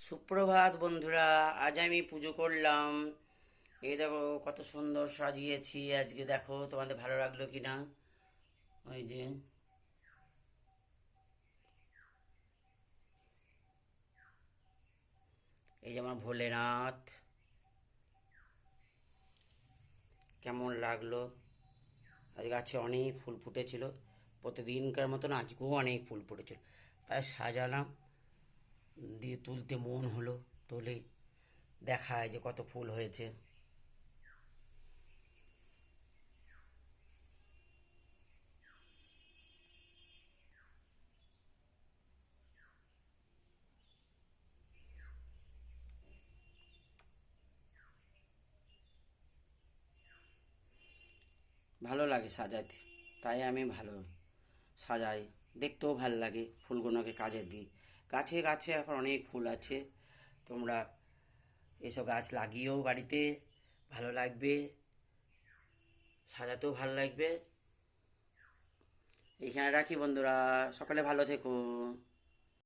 সুপ্রভাত বন্ধুরা। আজ আমি পুজো করলাম। এই দেখো কত সুন্দর সাজিয়েছি আজকে, দেখো তোমাদের ভালো লাগলো কি না। ওই যে এই যে আমার ভোলেনাথ, কেমন লাগলো। আজ গাছে অনেক ফুল ফুটেছিল, প্রতিদিনকার মতন আজকেও অনেক ফুল ফুটেছিল, তাই সাজালাম, দিয়ে তুলতে মন হলো, তুলে দেখায় যে কত ফুল হয়েছে। ভালো লাগে সাজাতে, তাই আমি ভালো সাজাই, দেখতেও ভাল লাগে, ফুলগুলোকে কাজে দিই। গাছে গাছে এখন অনেক ফুল আছে, তোমরা এসব গাছ লাগিয়েও বাড়িতে, ভালো লাগবে, সাজাতেও ভালো লাগবে। এইখানে রাখি বন্ধুরা, সকালে ভালো থেকো।